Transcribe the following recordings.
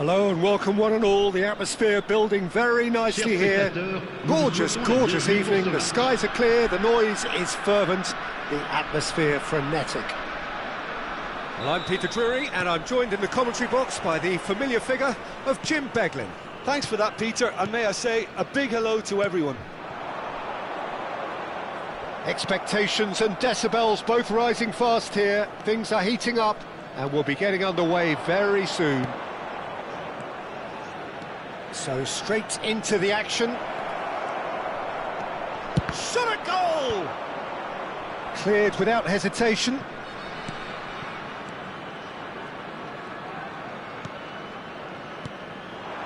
Hello and welcome one and all. The atmosphere building very nicely here. Gorgeous, gorgeous evening. The skies are clear, the noise is fervent, the atmosphere frenetic. Well, I'm Peter Drury and I'm joined in the commentary box by the familiar figure of Jim Beglin. Thanks for that, Peter, and may I say a big hello to everyone. Expectations and decibels both rising fast here. Things are heating up and we'll be getting underway very soon. So straight into the action. Shot at goal! Cleared without hesitation.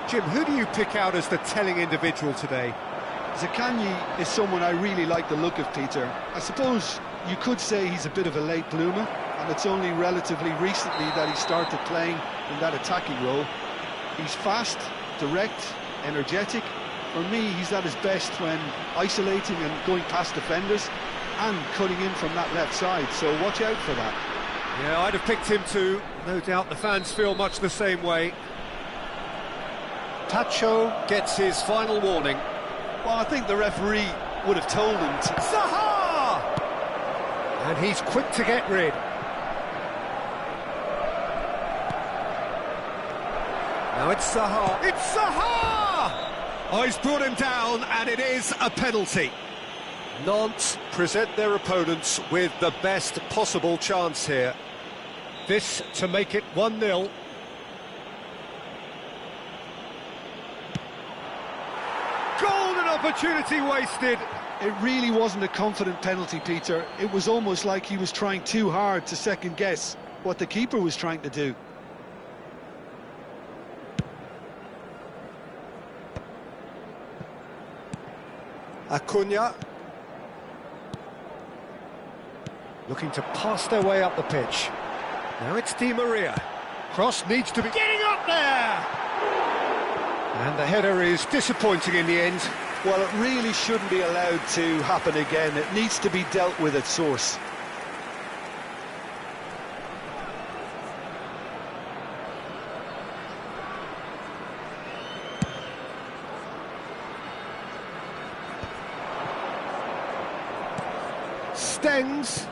Jim, who do you pick out as the telling individual today? Zaccagni is someone I really like the look of, Peter. I suppose you could say he's a bit of a late bloomer, and it's only relatively recently that he started playing in that attacking role. He's fast, direct, energetic. For me, he's at his best when isolating and going past defenders and cutting in from that left side, so watch out for that. Yeah, I'd have picked him too. No doubt the fans feel much the same way. Tacho gets his final warning. Well, I think the referee would have told him to... Zaha! And he's quick to get rid. Now it's Zaha. It's Zaha! Oh, he's brought him down, and it is a penalty. Nant present their opponents with the best possible chance here. This to make it 1-0. Golden opportunity wasted. It really wasn't a confident penalty, Peter. It was almost like he was trying too hard to second-guess what the keeper was trying to do. Acuna looking to pass their way up the pitch. Now it's Di Maria. Cross needs to be getting up there! And the header is disappointing in the end. Well, it really shouldn't be allowed to happen again. It needs to be dealt with at source. Stengs.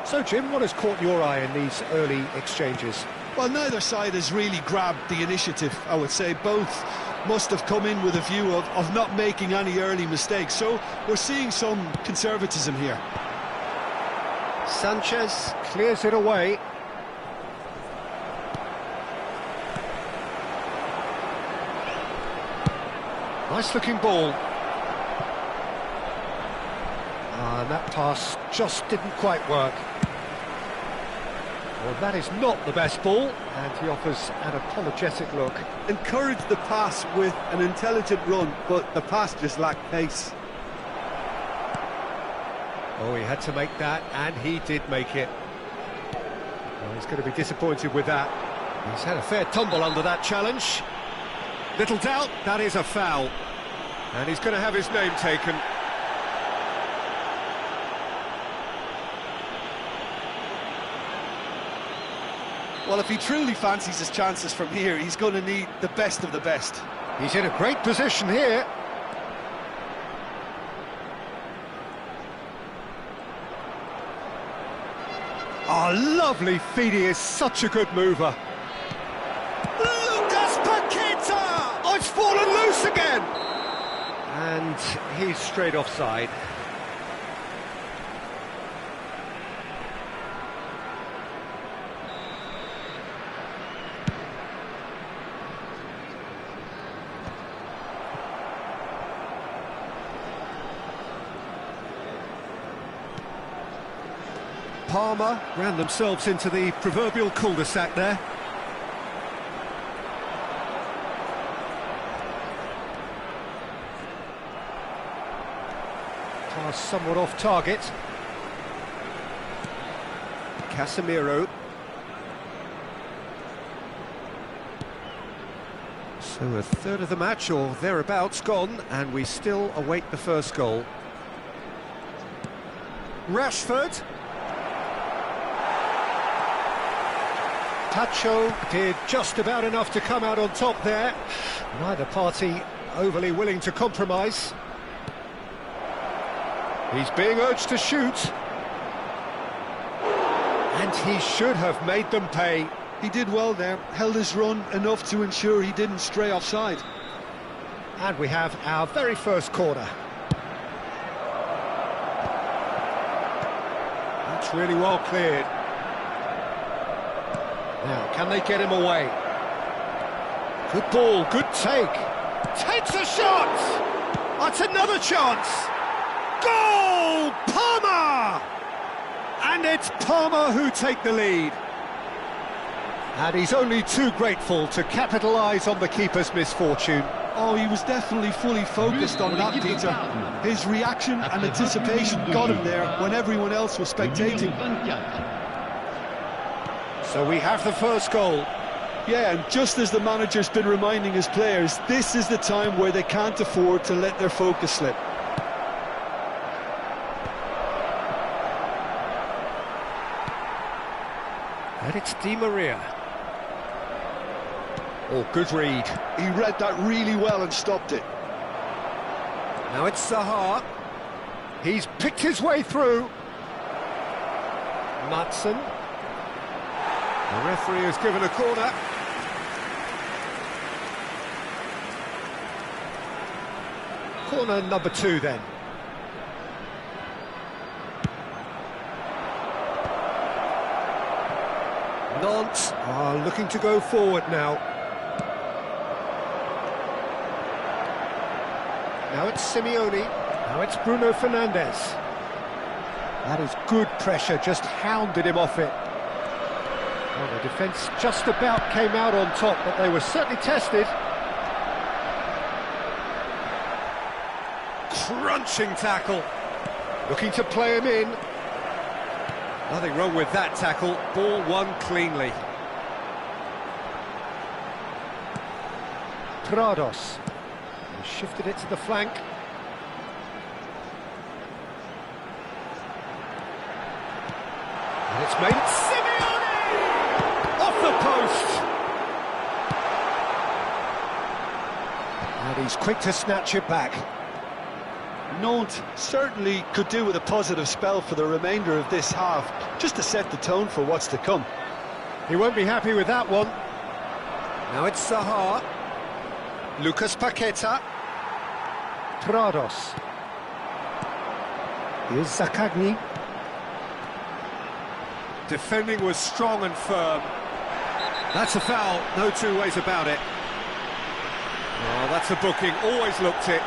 So, Jim, what has caught your eye in these early exchanges? Well, neither side has really grabbed the initiative, I would say. Both must have come in with a view of not making any early mistakes. So we're seeing some conservatism here. Sanchez clears it away. Nice looking ball. And that pass just didn't quite work. Well, that is not the best ball, and he offers an apologetic look. Encouraged the pass with an intelligent run, but the pass just lacked pace. Oh, he had to make that, and he did make it. Well, he's going to be disappointed with that. He's had a fair tumble under that challenge. Little doubt, that is a foul. And he's going to have his name taken. Well, if he truly fancies his chances from here, he's going to need the best of the best. He's in a great position here. Oh, lovely feed. He is such a good mover. Lucas Paqueta! Oh, it's fallen loose again! And he's straight offside. Parma ran themselves into the proverbial cul-de-sac there. Pass somewhat off target. Casemiro. So a third of the match or thereabouts gone, and we still await the first goal. Rashford. Tacho did just about enough to come out on top there. Neither party overly willing to compromise. He's being urged to shoot. And he should have made them pay. He did well there, held his run enough to ensure he didn't stray offside. And we have our very first corner. That's really well cleared. Now, can they get him away? Good ball, good take. Takes a shot! That's another chance! Goal! Parma! And it's Parma who take the lead. And he's only too grateful to capitalise on the keeper's misfortune. Oh, he was definitely fully focused on that, Peter. His reaction and anticipation got him there when everyone else was spectating. So we have the first goal. Yeah, and just as the manager's been reminding his players, this is the time where they can't afford to let their focus slip. And it's Di Maria. Oh, good read. He read that really well and stopped it. Now it's Zaha. He's picked his way through. Matson. The referee has given a corner. Corner number 2 then. Nant are looking to go forward now. Now it's Simeone. Now it's Bruno Fernandes. That is good pressure, just hounded him off it. Well, the defence just about came out on top, but they were certainly tested. Crunching tackle. Looking to play him in. Nothing wrong with that tackle. Ball won cleanly. Prados. He shifted it to the flank. And it's made it Simeone! Off the post! And he's quick to snatch it back. Nant certainly could do with a positive spell for the remainder of this half, just to set the tone for what's to come. He won't be happy with that one. Now it's Zaha. Lucas Paqueta. Prados. Here's Zakagni. Defending was strong and firm. That's a foul, no two ways about it. Oh, that's a booking, always looked it.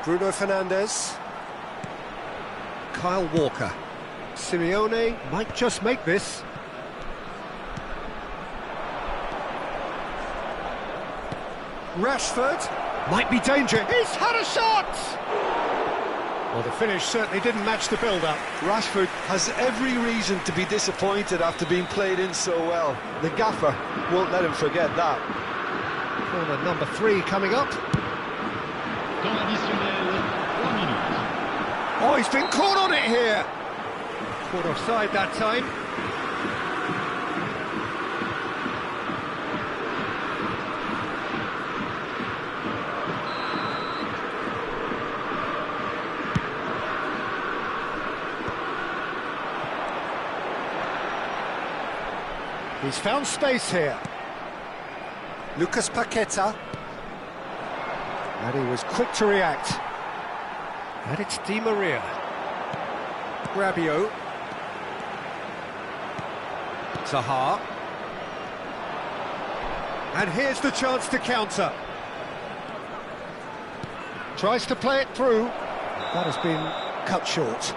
Bruno Fernandes. Kyle Walker. Simeone might just make this. Rashford. Might be danger. He's had a shot! Well, the finish certainly didn't match the build-up. Rashford has every reason to be disappointed after being played in so well. The gaffer won't let him forget that. Corner number 3 coming up. Oh, he's been caught on it here. Caught offside that time. He's found space here. Lucas Paqueta. And he was quick to react. And it's Di Maria. Rabiot. Zaha. And here's the chance to counter. Tries to play it through. That has been cut short.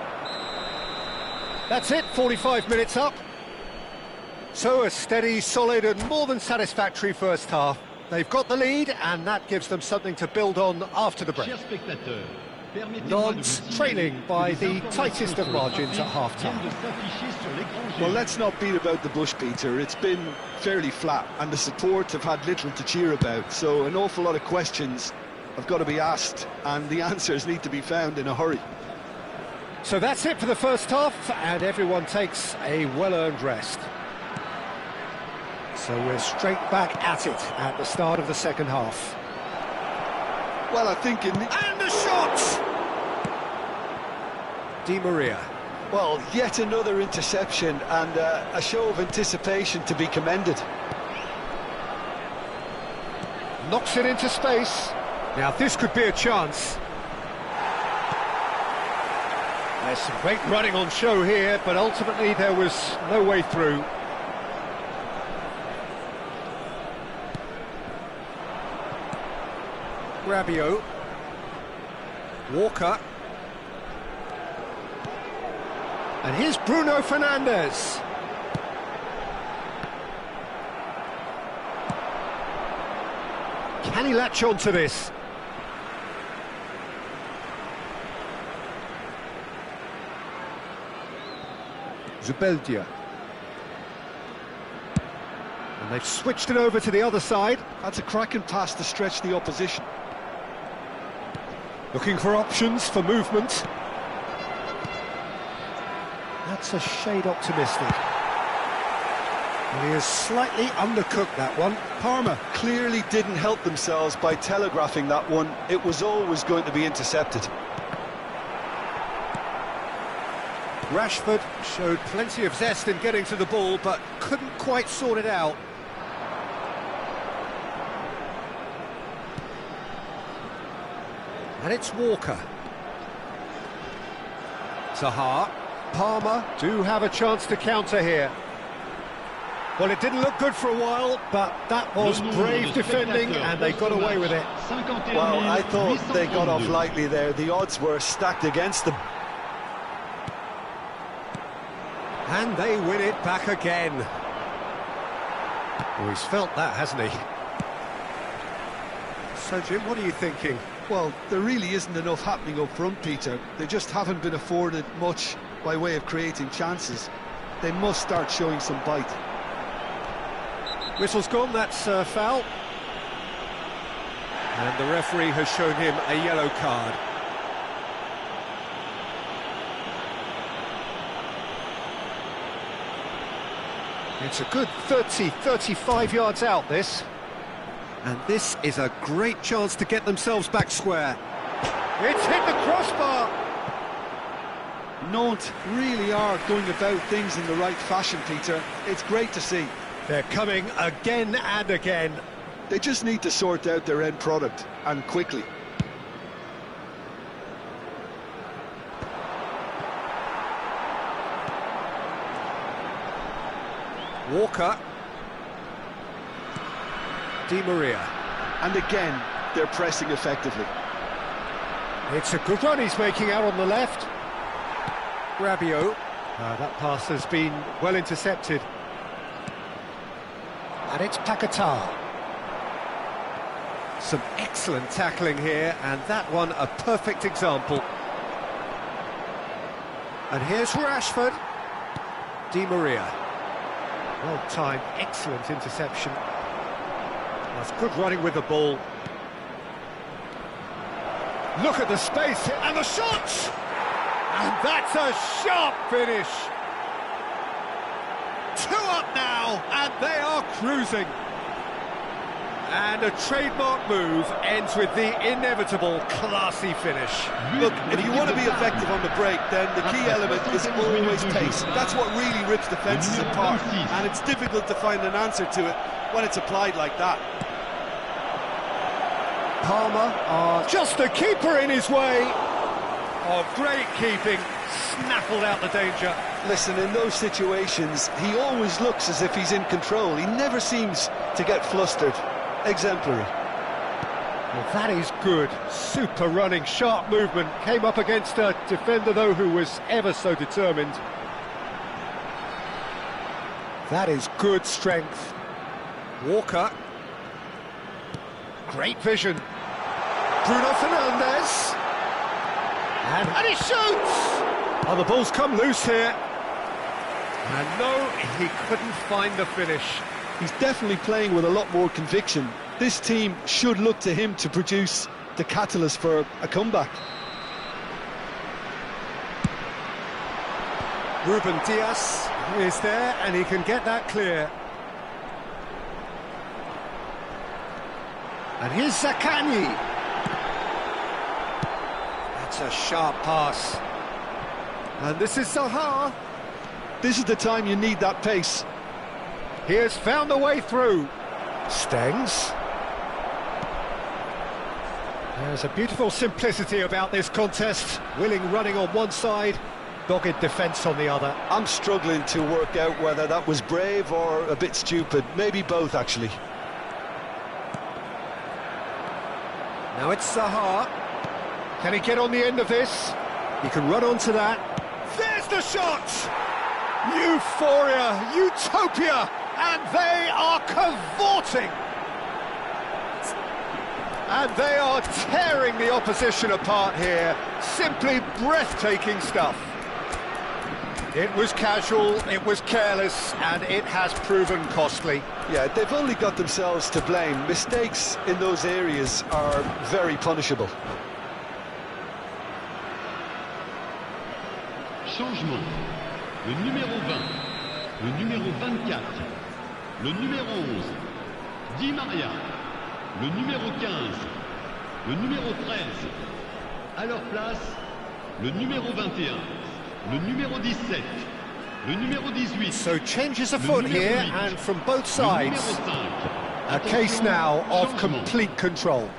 That's it, 45 minutes up. So a steady, solid and more than satisfactory first half. They've got the lead and that gives them something to build on after the break. Nant trailing by the tightest of margins at half-time. Well, let's not beat about the bush, Peter. It's been fairly flat and the support have had little to cheer about, so an awful lot of questions have got to be asked, and the answers need to be found in a hurry. So that's it for the first half, and everyone takes a well-earned rest. So we're straight back at it at the start of the second half. Well, I think And the shot! Di Maria. well, yet another interception, and a show of anticipation to be commended. Knocks it into space. Now this could be a chance. There's some great running on show here, but ultimately there was no way through. Rabiot. Walker. And here's Bruno Fernandes. Can he latch on to this? Zubeldia. And they've switched it over to the other side. That's a cracking pass to stretch the opposition. Looking for options for movement. That's a shade optimistic. And he has slightly undercooked that one. Parma clearly didn't help themselves by telegraphing that one. It was always going to be intercepted. Rashford showed plenty of zest in getting to the ball, but couldn't quite sort it out. And it's Walker. Zaha. Parma do have a chance to counter here. Well, it didn't look good for a while, but that was brave defending, and they got away with it. Well, I thought they got off lightly there. The odds were stacked against them. And they win it back again. Oh, he's felt that, hasn't he? So, Jim, what are you thinking? Well, there really isn't enough happening up front, Peter. They just haven't been afforded much by way of creating chances. They must start showing some bite. Whistle's gone, that's a foul. And the referee has shown him a yellow card. It's a good 35 yards out, this. And this is a great chance to get themselves back square. It's hit the crossbar! Nant really are going about things in the right fashion, Peter. It's great to see. They're coming again and again. They just need to sort out their end product, and quickly. Walker. Di Maria. And again, they're pressing effectively. It's a good run he's making out on the left. Rabiot. That pass has been well intercepted. And it's Paquetá. Some excellent tackling here, and that one a perfect example. And here's Rashford. Di Maria. Well timed, excellent interception. That's good running with the ball. Look at the space and the shot! And that's a sharp finish. 2 up now, and they are cruising. And a trademark move ends with the inevitable classy finish. Look, if you want to be effective on the break, then the key element is always pace. That's what really rips defences apart, and it's difficult to find an answer to it when it's applied like that. Parma, just a keeper in his way. Oh, great keeping, snaffled out the danger. Listen, in those situations, he always looks as if he's in control. He never seems to get flustered. Exemplary. Well, that is good. Super running, sharp movement. Came up against a defender, though, who was ever so determined. That is good strength. Walker. Great vision. Bruno Fernandes. And he shoots! Oh, the ball's come loose here. And no, he couldn't find the finish. He's definitely playing with a lot more conviction. This team should look to him to produce the catalyst for a comeback. Ruben Dias is there, and he can get that clear. And here's Zaccagni. That's a sharp pass. And this is Zaha. This is the time you need that pace. He has found a way through. Stengs. There's a beautiful simplicity about this contest. Willing running on one side, dogged defence on the other. I'm struggling to work out whether that was brave or a bit stupid. Maybe both, actually. Now it's Zaha. Can he get on the end of this? He can run onto that. There's the shot! Euphoria, utopia, and they are cavorting. And they are tearing the opposition apart here. Simply breathtaking stuff. It was casual, it was careless, and it has proven costly. Yeah, they've only got themselves to blame. Mistakes in those areas are very punishable. Changement. Le numéro 20, le numéro 24, le numéro 11, Di Maria, le numéro 15, le numéro 13. À leur place, le numéro 21, le numéro 17, le numéro 18. So changes afoot here, and from both sides, a case now of complete control.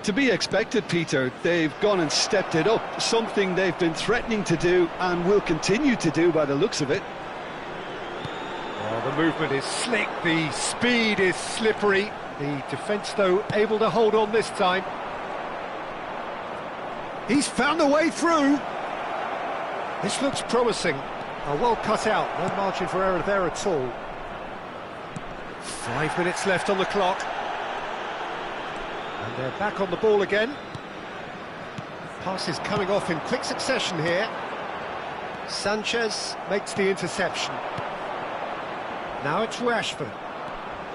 To be expected, Peter. They've gone and stepped it up, something they've been threatening to do and will continue to do by the looks of it. Well, the movement is slick, the speed is slippery. The defence, though, able to hold on this time. He's found a way through. This looks promising. Well cut out, no margin for error there at all. 5 minutes left on the clock. And they're back on the ball again. Passes coming off in quick succession here. Sanchez makes the interception. Now it's Rashford.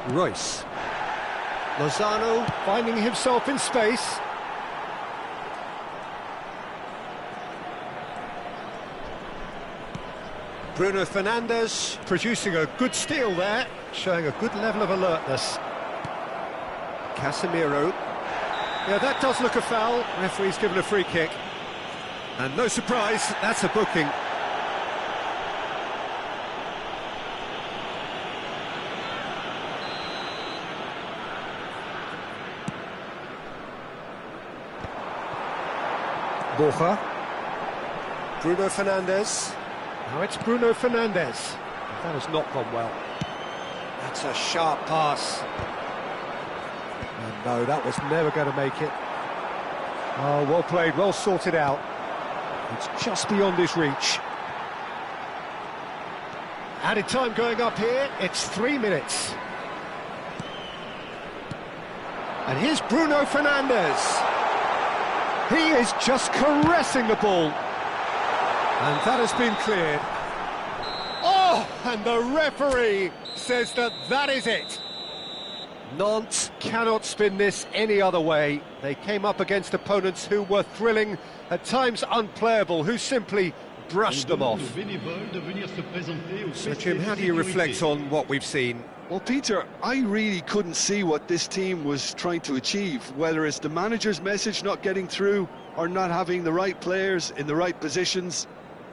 Royce. Lozano finding himself in space. Bruno Fernandes producing a good steal there, showing a good level of alertness. Casemiro. Yeah, that does look a foul. Referee's given a free kick. And no surprise, that's a booking. Borja. Bruno Fernandes. Now it's Bruno Fernandes. That has not gone well. That's a sharp pass. And no, that was never going to make it. Oh, well played, well sorted out. It's just beyond his reach. Added time going up here, it's 3 minutes. And here's Bruno Fernandes. He is just caressing the ball. And that has been cleared. Oh, and the referee says that that is it. Nant cannot spin this any other way. They came up against opponents who were thrilling, at times unplayable, who simply brushed them off. So, Jim, how do you reflect on what we've seen? Well, Peter, I really couldn't see what this team was trying to achieve, whether it's the manager's message not getting through or not having the right players in the right positions.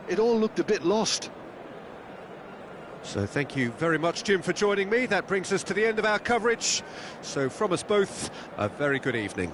It all looked a bit lost. So thank you very much, Jim, for joining me. That brings us to the end of our coverage. So from us both, a very good evening.